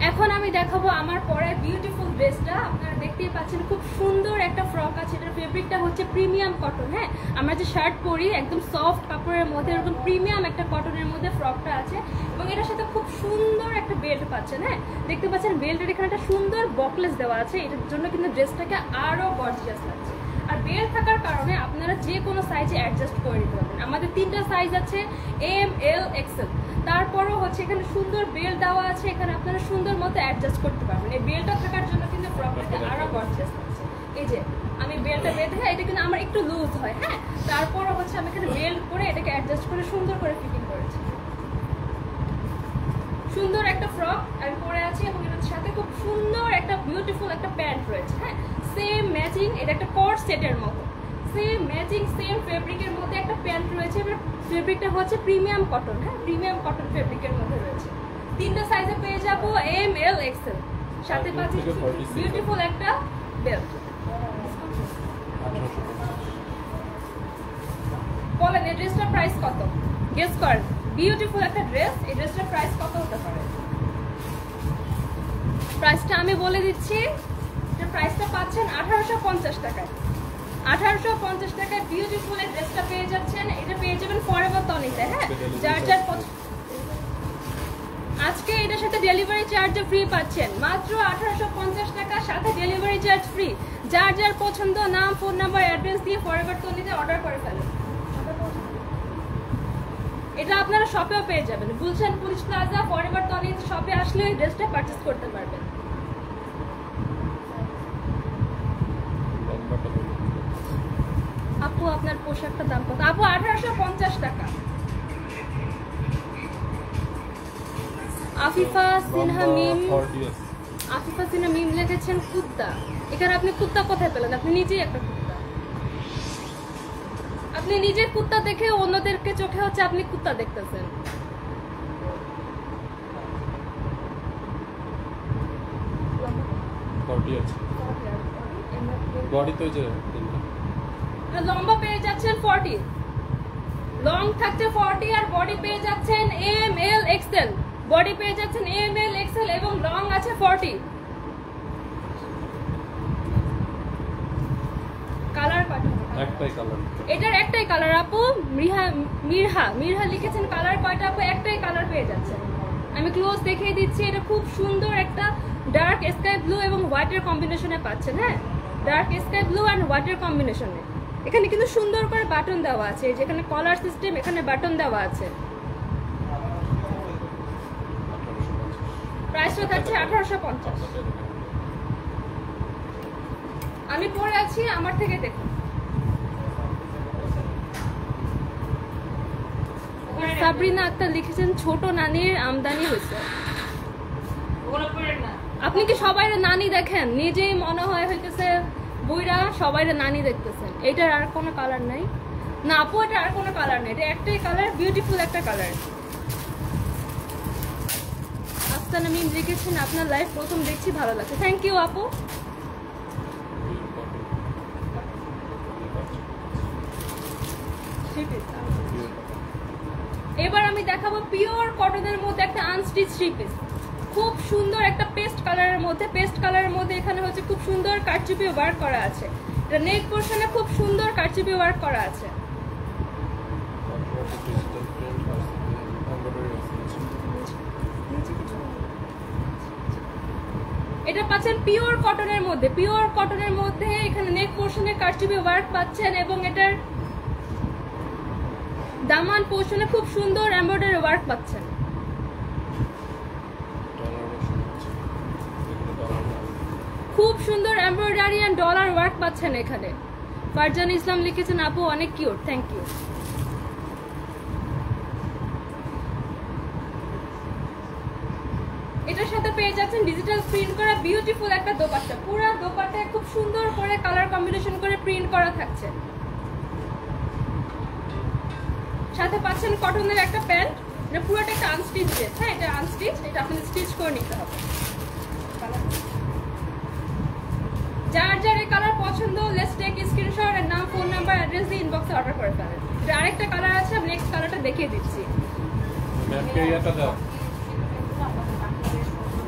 এখন আমি দেখাবো আমার পরে বিউটিফুল ড্রেসটা। আপনারা দেখতেই পাচ্ছেন খুব সুন্দর একটা ফ্রক আছে, এটার ফেব্রিকটা হচ্ছে প্রিমিয়াম কটন। হ্যাঁ, আমরা যে শার্ট পরি একদম সফট কাপড়ের মধ্যে, এরকম প্রিমিয়াম একটা কটনের মধ্যে ফ্রকটা আছে এবং এটার সাথে খুব সুন্দর একটা বেল্ট পাচ্ছেন। হ্যাঁ, দেখতে পাচ্ছেন বেল্টের এখানে একটা সুন্দর বকলেস দেওয়া আছে, এটার জন্য কিন্তু ড্রেসটাকে আরো গর্জিয়াস লাগছে। আর বেল্ট থাকার কারণে আপনারা যে কোনো সাইজে অ্যাডজাস্ট করে নিতে পারবেন। আমাদের 3টা সাইজ আছে, এম, এল, এক্সেল। তারপরও হচ্ছে এখানে সুন্দর বেল্ট দেওয়া আছে, এখানে আপনারা সুন্দর মতো অ্যাডজাস্ট করতে পারবেন। এই বেল্টটা থাকার জন্য কিন্তু ফ্রকটাকে আরো গর্জিয়াস লাগছে। এই যে আমি বেল্টটা বেঁধে, এটা কিন্তু আমার একটু লুজ হয়। হ্যাঁ, তারপরও হচ্ছে আমি এখানে বেল্ট করে এটাকে অ্যাডজাস্ট করে সুন্দর করে ফিটিং করেছি। সুন্দর একটা ফ্রক আমি পরে আছি এবং এটার সাথে খুব সুন্দর একটা বিউটিফুল একটা প্যান্ট রয়েছে। হ্যাঁ, সেম ম্যাচিং, এটা একটা কট সেটের মতো, সেম ম্যাচিং সেম ফেব্রিকের মধ্যে একটা প্যান্ট রয়েছে। এবার ফেব্রিকটা হচ্ছে প্রিমিয়াম কটন। হ্যাঁ, প্রিমিয়াম কটন ফেব্রিকের মধ্যে রয়েছে। 3টা সাইজে পেয়ে যাবো, এম, এল, এক্সেল। সাথে পাচ্ছি বিউটিফুল একটা বেল্ট। বলেন এই ড্রেসটার প্রাইস কত? গেস করেন। বিউটিফুল একটা ড্রেস, এই ড্রেসটার প্রাইস কত হতে পারে? প্রাইসটা আমি বলে দিচ্ছি। এটার প্রাইসটা পাচ্ছেন 1850 টাকায়। 1850 টাকায় বিউটিফুল এই ড্রেসটা পেয়ে যাচ্ছেন। এটা পেয়ে যাবেন ফরএভার তনিতে। হ্যাঁ, যার আজকে এটার সাথে ডেলিভারি চার্জও ফ্রি পাচ্ছেন, মাত্র 1850 টাকা, সাথে ডেলিভারি চার্জ ফ্রি। যার যার পছন্দ নাম, ফোন নাম্বার, অ্যাড্রেস দিয়ে ফরএভার তনিতে অর্ডার করে ফেলেন। এটা আপনারা শপেও পেয়ে যাবেন, গুলশান পুলিশ প্লাজা ফরএভার তনিতে শপে আসলে এই ড্রেসটা পারচেজ করতে পারবেন। আপু আপনার পোশাকটার দাম কত? আপু 1850 টাকা। আফিফা সিনহা মিম লিখেছেন কুত্তা। এখানে আপনি কুত্তা কোথায় পেলেন? আপনি নিজেই একটা কুত্তা। আপনি নিজে কুত্তা দেখে অন্যদেরকে চোখে হচ্ছে আপনি কুত্তা দেখতেছেন। 40 আছে বডি তো যে লম্বা পেয়ে যাচ্ছেন 40, লং থাকছে 40 আর বডি পেয়ে যাচ্ছেন এম এল এক্সেল, বডি পেয়ে যাচ্ছেন এম এল এক্সেল এবং লং আছে 40। কালার পাঠাবো, একটাই কালার, এটার একটাই কালার আপু। মিরহা লিখেছেন কালার কয়টা আপু? একটাই কালার পেয়ে যাচ্ছেন। আমি ক্লোজ দেখিয়ে দিচ্ছি, এটা খুব সুন্দর একটা ডার্ক স্কাই ব্লু এবং হোয়াইটের কম্বিনেশনে পাচ্ছেন। হ্যাঁ, ডার্ক স্কাই ব্লু অ্যান্ড হোয়াইটের কম্বিনেশনে। এখানে কিন্তু সুন্দর করে বাটন দেওয়া আছে, যেখানে কলার সিস্টেম, এখানে বাটন দেওয়া আছে। প্রাইসটা থাকছে 1850। আমি পরে আছি, আমার থেকে দেখুন। সাবরিনা আক্তার লিখেছেন ছোট নানির আমদানি হয়েছে। আপনি কি সবাই নানি দেখেন? নিজেই মনে হয় হইতেছে বুইরা সবাই নানি দেখতেছেন। এটার আর কোনো কালার নাই না আপু, এটা আর কোনো কালার নেই, এটা একটাই কালার, বিউটিফুল একটা কালার। আফসানা মিম লিখেছেন আপনার লাইফ প্রথম দেখছি, ভালো লাগছে। থ্যাংক ইউ আপু। এবার আমি দেখাবো পিওর কটনের মধ্যে একটা আনস্টিচ থ্রি পিস, খুব সুন্দর একটা পেস্ট কালারের মধ্যে। পেস্ট কালারের মধ্যে এখানে হচ্ছে খুব সুন্দর কারচুপি ওয়ার্ক করা আছে। এটা নেক পোরশনে খুব সুন্দর কারচুপি ওয়ার্ক করা আছে। এটা পাচ্ছেন পিওর কটনের মধ্যে, পিওর কটনের মধ্যে এখানে নেক পোরশনে কারচুপি ওয়ার্ক পাচ্ছেন এবং এটার দামান পোরশনে খুব সুন্দর এমব্রয়ডারি ওয়ার্ক পাচ্ছেন। খুব সুন্দর এমব্রয়ডারি এন্ড ডলার ওয়ার্ক পাচ্ছেন এখানে। ফারজান ইসলাম লিখেছেন আপু অনেক কিউট, থ্যাংক ইউ। এটার সাথে পেয়ে যাচ্ছেন ডিজিটাল প্রিন্ট করা বিউটিফুল একটা দোপাট্টা। পুরো দোপাট্টায় খুব সুন্দর করে কালার কম্বিনেশন করে প্রিন্ট করা থাকছে। সাথে পাচ্ছেন কটনের একটা প্যান্ট, এটা পুরোটা একটা আনস্টিচ ড্রেস। হ্যাঁ, এটা আনস্টিচ, এটা আপনাদের স্টিচ করে নিতে হবে। যার যার এই কালার পছন্দ, লেটস টেক স্ক্রিনশট এর নাম, ফোন নাম্বার, অ্যাড্রেস দিয়ে ইনবক্সে অর্ডার করে ফেলেন। এটা আরেকটা কালার আছে, আমি নেক্সট কালারটা দেখিয়ে দিচ্ছি। ম্যামকে এটা দাও,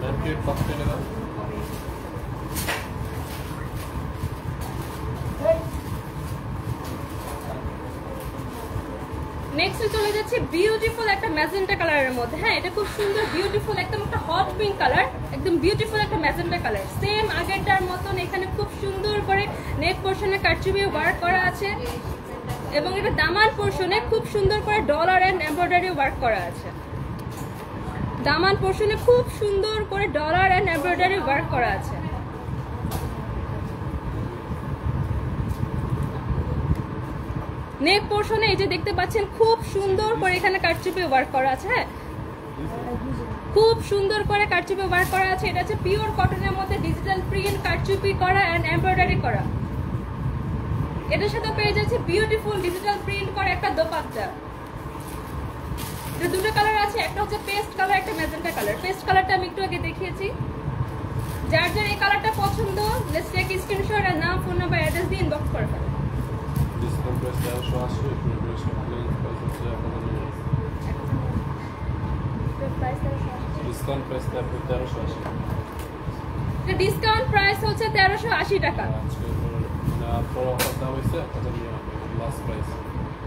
ম্যামকে ফার্স্ট এনে দাও। নেক্সট চলে যাচ্ছে বিউটিফুল একটা ম্যাজেন্টা কালারের মধ্যে। হ্যাঁ, এটা খুব সুন্দর বিউটিফুল একদম একটা হট পিঙ্ক কালার, একদম বিউটিফুল একটা ম্যাজেন্টা কালার। সেম আগেরটার মতন এখানে খুব সুন্দর করে নেক পোরশনে কারচুপি ওয়ার্ক করা আছে এবং এটা দামান পোরশনে খুব সুন্দর করে ডলার এন্ড এমব্রয়ডারি ওয়ার্ক করা আছে। দামান পোরশনে খুব সুন্দর করে ডলার এন্ড এমব্রয়ডারি ওয়ার্ক করা আছে। নেক পোরশনে এই যে দেখতে পাচ্ছেন খুব সুন্দর করে এখানে কারচুপি ওয়ার্ক করা আছে। হ্যাঁ, খুব সুন্দর করে কারচুপি ওয়ার্ক করা আছে। এটা হচ্ছে পিওর কটনের মধ্যে ডিজিটাল প্রিন্ট কারচুপি করা এন্ড এমব্রয়ডারি করা। এটার সাথে পেয়ে যাচ্ছে বিউটিফুল ডিজিটাল প্রিন্ট করা একটা দোপাট্টা। এটা দুটো কালার আছে, একটা হচ্ছে পেস্ট কালার, একটা ম্যাজেন্টা কালার। পেস্ট কালারটা আমি একটু আগে দেখিয়েছি। যার যার এই কালারটা পছন্দ, লেটস টেক স্ক্রিনশট আর নাম, ফোন নাম্বার, অ্যাড্রেস দিয়ে ইনবক্স করে ফেলেন। Discount price 1380, preparation clearance price হচ্ছে 1080। Discount price 1380। এটা ডিসকাউন্ট প্রাইস হচ্ছে 1380 টাকা। আজকে মানে পর অফার দাম হইছে 1090 লাস্ট প্রাইস।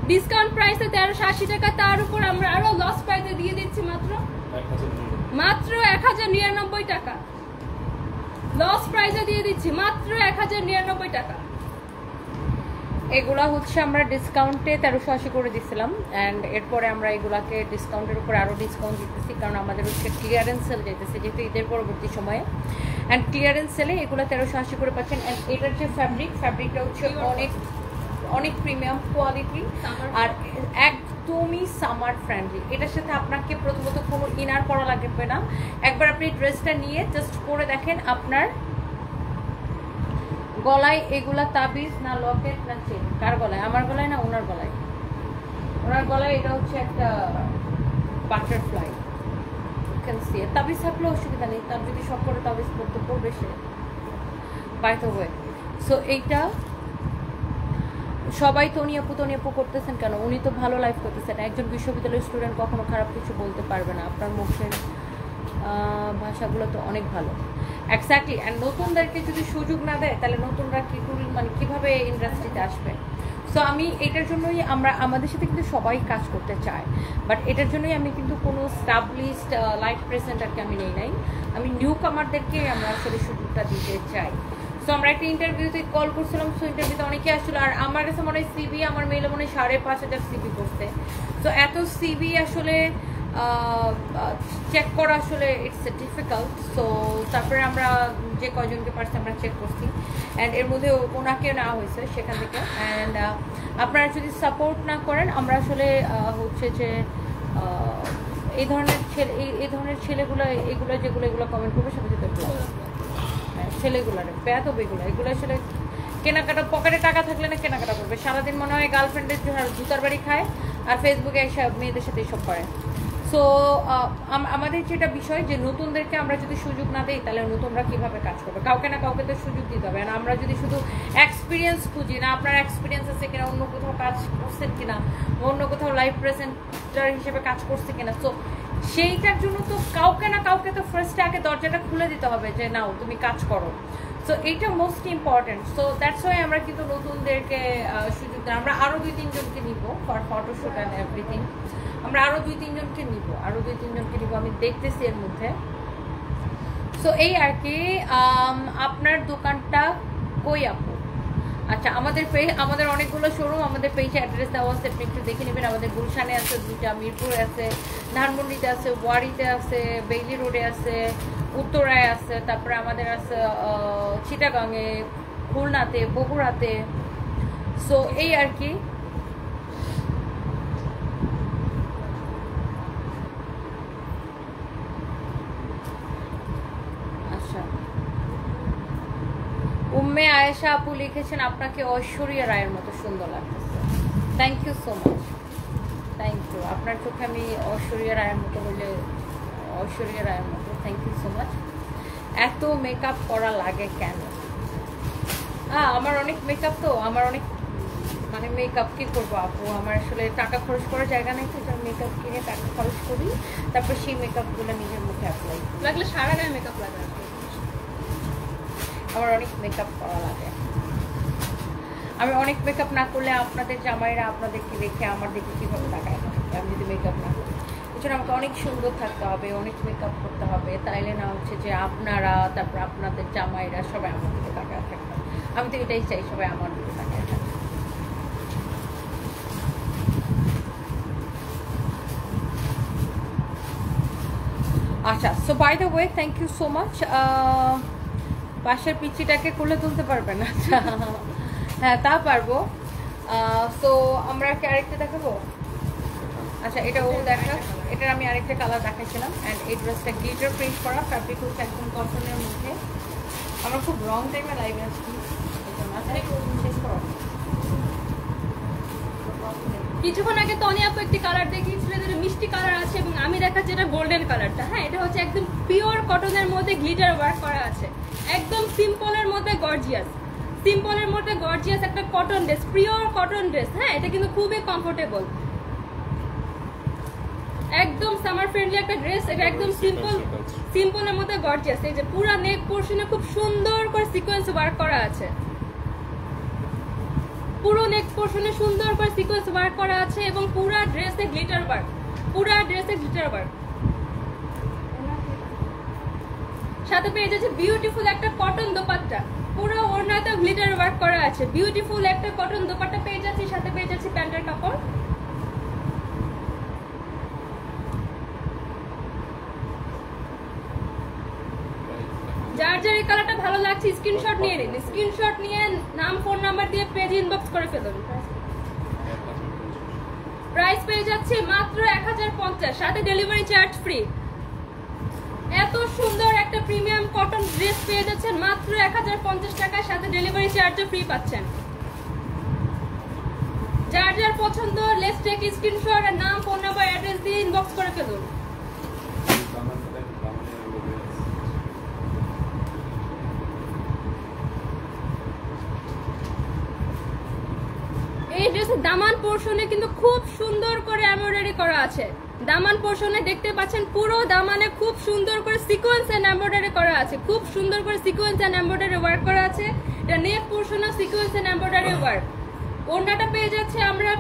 ডিসকাউন্ট প্রাইসে 1380 টাকা, তার উপর আমরা আরো লস প্রাইসে দিয়ে দিচ্ছি মাত্র 1099 টাকা। লস প্রাইসে দিয়ে দিচ্ছি মাত্র 1099 টাকা। এগুলা হচ্ছে আমরা ডিসকাউন্টে 1380 করে দিছিলাম, অ্যান্ড এরপরে আমরা এগুলাকে ডিসকাউন্টের উপরে আরও ডিসকাউন্ট দিতেছি, কারণ আমাদের হচ্ছে ক্লিয়ারেন্স সেল যেতেছে যেহেতু ঈদের পরবর্তী সময়ে। অ্যান্ড ক্লিয়ারেন্স সেলে এগুলো 1380 করে পাচ্ছেন। অ্যান্ড এটার যে ফ্যাব্রিকটা হচ্ছে অনেক প্রিমিয়াম কোয়ালিটি আর একদমই সামার ফ্রেন্ডলি। এটার সাথে আপনাকে প্রথমত কোনো ইনার পরা লাগবে না। একবার আপনি ড্রেসটা নিয়ে জাস্ট পরে দেখেন আপনার গলায় এগুলা তাবিজ না লকেট না চেন, কার গলায়? আমার গলায় না ওনার গলায়? ওনার গলায় এটা হচ্ছে একটা বাটারফ্লাই। তাবিজ থাকলে অসুবিধা নেই, তার যদি সব করে তাবিজ করতে পড়বে সে। By the way. সো এইটা সবাই তনি আপু করতেছেন কেন? উনি তো ভালো লাইফ করতেছেন। একজন বিশ্ববিদ্যালয়ের স্টুডেন্ট কখনো খারাপ কিছু বলতে পারবে না। আপনার মুখের ভাষাগুলো তো অনেক ভালো। এক্স্যাক্টলি। অ্যান্ড নতুনদেরকে যদি সুযোগ না দেয় তাহলে নতুনরা মানে কীভাবে ইন্ডাস্ট্রিতে আসবে? সো আমি এটার জন্যই আমাদের সাথে কিন্তু সবাই কাজ করতে চায়, বাট এটার জন্যই আমি কিন্তু কোনো স্টাবলিশড লাইফ প্রেজেন্টারকে আমি নেই নাই। আমি নিউ কামারদেরকে আমরা আসলে সুযোগটা দিতে চাই। সো আমরা একটা ইন্টারভিউতে কল করছিলাম, সো ইন্টারভিউতে অনেকে আসলো, আর আমার কাছে মনে হয় সিভি আমার মেলে মনে হয় 5,500 সিভি করছে। সো এত সিভি আসলে চেক করা আসলে ইটস ডিফিকাল্ট। সো তারপরে আমরা যে কয়জনকে পারছি আমরা চেক করছি, অ্যান্ড এর মধ্যে ওনাকে নেওয়া হয়েছে সেখান থেকে। অ্যান্ড আপনারা যদি সাপোর্ট না করেন আমরা আসলে হচ্ছে যে এই ধরনের ছেলেগুলো এগুলো কমেন্ট করবে সাথে সাথে ছেলেগুলোর বেয়াদব এগুলো আসলে কেনাকাটা, পকেটে টাকা থাকলে না কেনাকাটা করবে, সারাদিন মনে হয় গার্লফ্রেন্ডের জুতার বাড়ি খায় আর ফেসবুকে এসে মেয়েদের সাথে এইসব করে। সো আমাদের যেটা বিষয় যে নতুনদেরকে আমরা যদি সুযোগ না দিই তাহলে নতুনরা কীভাবে কাজ করবে? কাউকে না কাউকে তো সুযোগ দিতে হবে। আর আমরা যদি শুধু এক্সপিরিয়েন্স খুঁজি না, আপনার এক্সপিরিয়েন্স আছে কিনা, অন্য কোথাও কাজ করছেন কিনা, অন্য কোথাও লাইফ প্রেজেন্টার হিসেবে কাজ করছে কিনা, সো সেইটার জন্য তো কাউকে না কাউকে তো ফার্স্টে আগে দরজাটা খুলে দিতে হবে যে নাও তুমি কাজ করো। সো এইটা most important. So that's why আমরা কিন্তু নতুনদেরকে সুযোগ দিই। আমরা আরও 2-3 জনকে নিব ফর ফটোশ্যুট অ্যান্ড এভরিথিং। আমরা আরও 2-3 জনকে নিব, আমি দেখতেছি এর মধ্যে। সো এই আর কি। আপনার দোকানটা কই আপু? আচ্ছা, আমাদের অনেকগুলো শোরুম আমাদের পেজে অ্যাড্রেস দেওয়া আছে, আপনি একটু দেখে নেবেন। আমাদের গুলশানে আছে 2টা, মিরপুরে আছে, ধানমন্ডিতে আছে, ওয়ারিতে আছে, বেইলি রোডে আছে, উত্তরায় আছে, তারপরে আমাদের আছে চিটাগাংয়ে, খুলনাতে, বগুড়াতে। সো এই আর কি। উম্মে আয়েশা আপু লিখেছেন আপনাকে ঐশ্বরিয়া রায়ের মতো সুন্দর লাগতেছে। Thank you so much, thank you. আপনার চোখে আমি ঐশ্বরিয়া রায়ের মতো হলে ঐশ্বরিয়া রায়ের মতো। Thank you so much. এত মেকআপ করা লাগে কেন? আমার অনেক মেকআপ, তো আমার অনেক মানে মেকআপ কি করবো আপু, আমার আসলে টাকা খরচ করার জায়গা নেই, তো মেকআপ কিনে টাকা খরচ করি, তারপর সেই মেকআপগুলো নিজের মুখে অ্যাপ্লাই লাগলে সারা গায়ে মেকআপ লাগে। আমার অনেক মেকআপ করা লাগে। আমি অনেক মেকআপ না করলে আপনাদের জামাইরা আপনাদেরকে দেখে আমার দেখে কীভাবে তাকায় না, আমি যদি মেকআপ না করি। এছাড়া আমাকে অনেক সুন্দর থাকতে হবে, অনেক মেকআপ করতে হবে, তাইলে না হচ্ছে যে আপনারা তারপর আপনাদের জামাইরা সবাই আমার দিকে তাকায় থাকবে। আমি তো এটাই চাই, সবাই আমার দিকে তাকায় থাকবে। আচ্ছা, so by the way thank you so much. পাশের পিচিটাকে খুলে তুলতে পারবেন? আচ্ছা হ্যাঁ, তা পারবো। সো আমরা কি আরেকটা দেখাবো? আচ্ছা, এটা ও দেখা, এটার আমি আরেকটা কালার দেখাইছিলাম। অ্যান্ড এই ড্রেসটা গ্লিটার প্রিন্ট করা, ফ্যাব্রিক হচ্ছে একদম কটনের মধ্যে। আমরা খুব রং টাইমে লাইভে আসছি, শেষ করো। কিছুক্ষণ আগে তনি আপু একটি কালার দেখিয়েছিল, যেটা মিষ্টি কালার আছে, এবং আমি দেখাচ্ছি এটা গোল্ডেন কালারটা। হ্যাঁ, এটা হচ্ছে একদম পিওর কটনের মধ্যে গ্লিটার ওয়ার্ক করা আছে, একদম সিম্পলের মধ্যে গর্জিয়াস, সিম্পলের মধ্যে গর্জিয়াস একটা cotton dress, pure cotton dress. হ্যাঁ, এটা কিন্তু খুবই কমফোর্টেবল, একদম সামার ফ্রেন্ডলি একটা ড্রেস। এটা একদম সিম্পলের মধ্যে গর্জিয়াস। এই যে পুরো নেক পোর্শনে খুব সুন্দর করে সিকোয়েন্স ওয়ার্ক করা আছে, পুরো নেক পোর্শনে সুন্দর করে সিকোয়েন্স ওয়ার্ক করা আছে, এবং পুরো ড্রেসে গ্লিটার ওয়ার্ক, পুরো ড্রেসে গ্লিটার ওয়ার্ক। সাথে পেয়ে যাচ্ছে বিউটিফুল একটা কটন দোপাট্টা, পুরো ওড়নাতে গ্লিটার ওয়ার্ক করা আছে, বিউটিফুল একটা কটন দোপাট্টা পেয়ে যাচ্ছি। সাথে পেয়ে যাচ্ছি প্যান্টের কাপড়। যার যার এই কালারটা ভালো লাগছে স্ক্রিনশট নিয়ে নিন, স্ক্রিনশট নিয়ে নাম ফোন নাম্বার দিয়ে পেজ ইনবক্স করে ফেলুন। প্রাইস পেয়ে যাচ্ছে মাত্র 1050, সাথে ডেলিভারি চার্জ ফ্রি। এত সুন্দর একটা প্রিমিয়াম কটন ড্রেস পেয়ে যাচ্ছেন মাত্র 1050 টাকায়, সাথে ডেলিভারি চার্জও ফ্রি পাচ্ছেন। যার যার পছন্দ লেটস টেক স্ক্রিনশট আর নাম ফোন নাম্বার অ্যাড্রেস দিয়ে ইনবক্স করে ফেলুন। হচ্ছে দামান পোর্শনে কিন্তু খুব সুন্দর করে এমব্রয়ডারি করা আছে। দামান পোর্শনে দেখতে পাচ্ছেন পুরো দামানে খুব সুন্দর করে সিকোয়েন্স এন্ড এমব্রয়ডারি করা আছে, খুব সুন্দর করে সিকোয়েন্স এন্ড এমব্রয়ডারি ওয়ার্ক করা আছে। এটা নেক পোর্শনে সিকোয়েন্স এন্ড এমব্রয়ডারি ওয়ার্ক। ওড়নাটা পেয়ে যাচ্ছে আমরা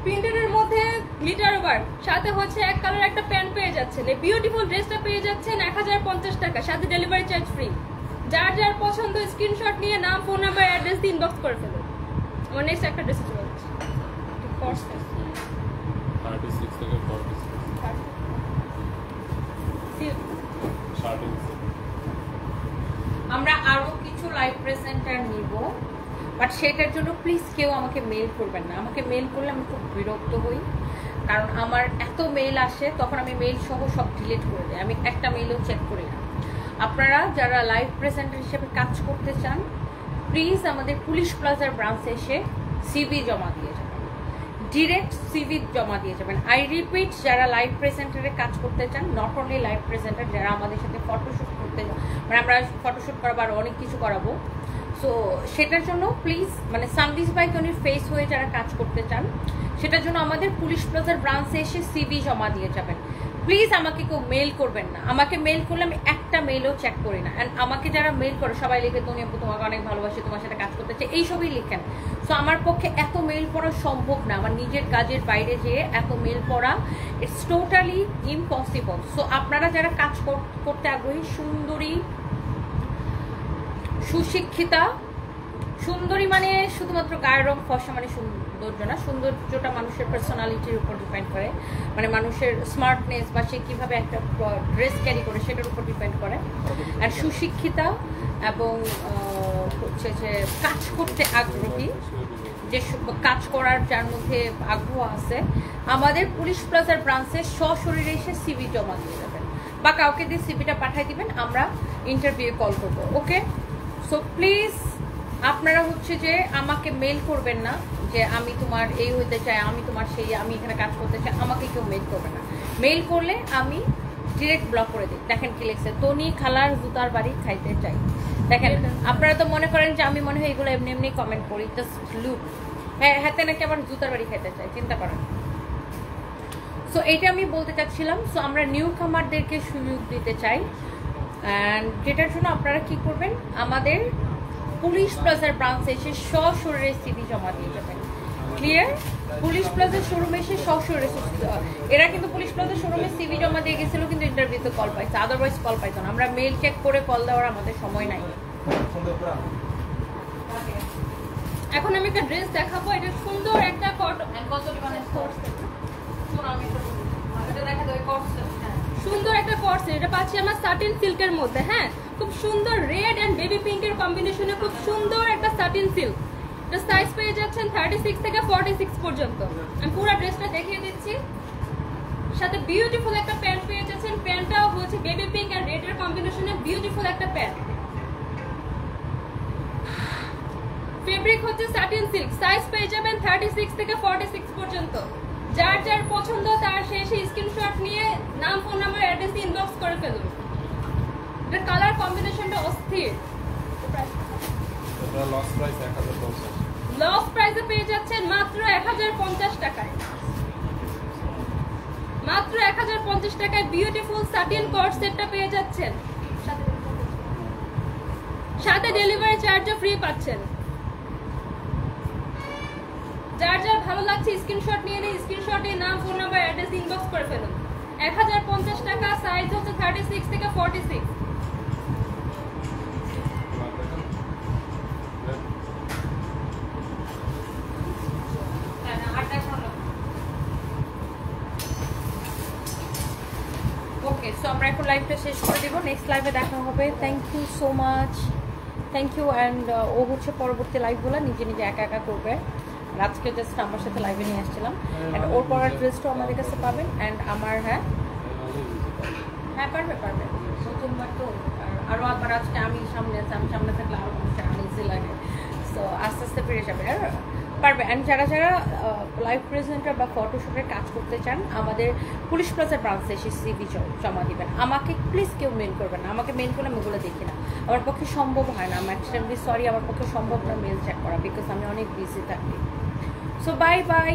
প্রিন্টেডের মধ্যে গ্লিটার ওয়ার্ক, সাথে হচ্ছে এক কালার একটা প্যান্ট পেয়ে যাচ্ছেন। এই বিউটিফুল ড্রেসটা পেয়ে যাচ্ছেন 1050 টাকা, সাথে ডেলিভারি চার্জ ফ্রি। যার যার পছন্দ স্ক্রিনশট নিয়ে নাম, ফোন নাম্বার, অ্যাড্রেস দিয়ে ইনবক্স করে ফেলুন। আমার নেক্সট একটা ড্রেসে চলে যাচ্ছে, 36 থেকে 46 আমরা আরো কিছু লাইভ প্রেজেন্টার নিব, বাট সেটার জন্য প্লিজ কেউ আমাকে মেল করবেন না। আমাকে মেল করলে আমি খুব বিরক্ত হই, কারণ আমার এত মেল আসে, তখন আমি মেল সহ সব ডিলিট করে দিই, আমি একটা মেলও চেক করি না। আপনারা যারা লাইভ প্রেজেন্টার হিসেবে কাজ করতে চান, প্লিজ আমাদের পুলিশ প্লাজার ব্রাঞ্চে এসে সিভি জমা দিয়ে যাবেন, ডিরেক্ট সিভি জমা দিয়ে যাবেন। আই রিপিট, যারা লাইভ প্রেজেন্টারে কাজ করতে চান, নট অনলি লাইভ প্রেজেন্টার, যারা আমাদের সাথে ফটোশ্যুট করতে, মানে আমরা ফটোশ্যুট করাবো আর অনেক কিছু করাবো, সো সেটার জন্য প্লিজ মানে সানভিস বাই তনির ফেস হয়ে যারা কাজ করতে চান, সেটার জন্য আমাদের পুলিশ প্লাজার ব্রাঞ্চে এসে সিভি জমা দিয়ে যাবেন। প্লিজ আমাকে কেউ মেল করবেন না। আমাকে মেল করলে আমি একটা মেলও চেক করি না। অ্যান্ড আমাকে যারা মেল করে সবাই লিখে তনি আপু তোমাকে অনেক ভালোবাসি, তোমার সাথে কাজ করতে চাই, এইসবই লিখেন। সো আমার পক্ষে এত মেল পড়া সম্ভব না, আমার নিজের কাজের বাইরে যেয়ে এত মেল পড়া ইটস টোটালি ইম্পসিবল। সো আপনারা যারা কাজ করতে আগ্রহী, সুন্দরী, সুশিক্ষিতা, সুন্দরী মানে শুধুমাত্র গায়ের রং ফর্সা মানে সৌন্দর্য না, সৌন্দর্যটা মানুষের পার্সোনালিটির উপর ডিপেন্ড করে, মানে মানুষের স্মার্টনেস বা সে কীভাবে একটা ড্রেস ক্যারি করে সেটার উপর ডিপেন্ড করে। আর সুশিক্ষিতা এবং হচ্ছে যে কাজ করতে আগ্রহী, যে কাজ করার যার মধ্যে আগ্রহ আছে, আমাদের পুলিশ প্লাজার ব্রাঞ্চে সশরীরে এসে সিভি জমা দিয়ে যাবেন বা কাউকে দিয়ে সিভিটা পাঠিয়ে দিবেন, আমরা ইন্টারভিউ কল করবো। ওকে, সো প্লিজ আপনারা হচ্ছে যে আমাকে মেল করবেন না যে আমি তোমার এই হইতে চাই, আমি তোমার সেই, আমি এখানে কাজ করতে চাই, আমাকে কেউ মেল করবে না। মেল করলে আমি ডিরেক্ট ব্লক করে দিই। দেখেন কি লিখছে, তনি খালার জুতার বাড়ি খাইতে চাই। দেখেন আপনারা তো মনে করেন যে আমি মনে হয় এগুলো এমনি এমনি কমেন্ট করি, জাস্ট লুক। হ্যাঁ, হাতে নাকি আবার জুতার বাড়ি খাইতে চাই, চিন্তা করেন। সো এইটা আমি বলতে চাচ্ছিলাম। সো আমরা নিউ কামারদেরকে সুযোগ দিতে চাই, অ্যান্ড যেটার জন্য আপনারা কি করবেন, আমাদের পুলিশ প্লাজার ব্রাঞ্চে এসে সশরীরে সিভি জমা দিয়ে যাবেন। ক্লিয়ার? পুলিশ প্লাজার শোরুমে এসে সশরীরে, এরা কিন্তু পুলিশ প্লাজার শোরুমে সিভি জমা দিয়ে গেছিল, কিন্তু ইন্টারভিউতে কল পাইছে, আদারওয়াইজ কল পাইতো না। আমরা মেল চেক করে কল দেওয়ার আমাদের সময় নাই। এখন আমি একটা ড্রেস দেখাবো, এটা সুন্দর একটা সুন্দর একটা কটস, এটা পাচ্ছি আমার সাটিন সিল্কের মধ্যে। হ্যাঁ, খুব সুন্দর রেড এন্ড বেবি পিঙ্কের কম্বিনেশনে খুব সুন্দর একটা সাটিন সিল্ক। এটা সাইজ পেয়ে যাচ্ছেন 36 থেকে 46 পর্যন্ত। আমি পুরো ড্রেসটা দেখিয়ে দিচ্ছি। সাথে বিউটিফুল একটা প্যান্ট পেয়ে যাচ্ছেন, প্যান্টটাও হচ্ছে বেবি পিঙ্ক এন্ড রেড এর কম্বিনেশনে বিউটিফুল একটা প্যান্ট। ফেব্রিক হচ্ছে সাটিন সিল্ক, সাইজ পেয়ে যাবেন 36 থেকে 46 পর্যন্ত। যার যার পছন্দ তার শেষে স্ক্রিনশট নিয়ে নাম, ফোন নাম্বার, অ্যাড্রেস দিয়ে ইনবক্স করে ফেলুন। এর কালার কম্বিনেশনটা অস্থির। এটা লস প্রাইস 1050। লস প্রাইসে পেয়ে যাচ্ছেন মাত্র 1050 টাকায়। মাত্র 1050 টাকায় বিউটিফুল সাটিন কট সেটটা পেয়ে যাচ্ছেন, সাথে ডেলিভারি চার্জও ফ্রি পাচ্ছেন। যার যার ভালো লাগছে স্ক্রিনশট নিয়ে নিন, স্ক্রিনশটে নাম, ফোন নাম্বার, অ্যাড্রেস ইনবক্স করে ফেলুন। 1050 টাকা, সাইজ হচ্ছে 36 থেকে 46। ওকে, সো আমরা এখন লাইভটা শেষ করে দেবো, নেক্সট লাইভে দেখা হবে। Thank you so much, thank you. And ও হচ্ছে পরবর্তী লাইভগুলো নিজে নিজে একা একা করবে। আজকে জাস্ট আমার সাথে লাইভে নিয়ে আসছিলাম। অ্যান্ড ওর পরার ড্রেসটাও আমাদের কাছে পাবেন। অ্যান্ড আমার হ্যাঁ পারবে পারবে, প্রথমবার তো। আরও আবার আজকে আমি সামনে আছি, আমি সামনে থাকলে আরও মানুষটা আনইজি লাগে। সো আস্তে আস্তে পেরে যাবে। আর পারবে। অ্যান্ড যারা যারা লাইভ প্রেজেন্টার বা ফটোশুটের কাজ করতে চান আমাদের পুলিশ প্লাসের ব্রাঞ্চে এসে সিভি জমা দিবেন। আমাকে প্লিজ কেউ মেল করবেন না, আমাকে মেল করলে আমি ওগুলো দেখি না, আমার পক্ষে সম্ভব হয় না। আমি এক্সট্রিমলি সরি, আমার পক্ষে সম্ভব না মেল চেক করা, বিকজ আমি অনেক বিজি থাকি। So bye bye.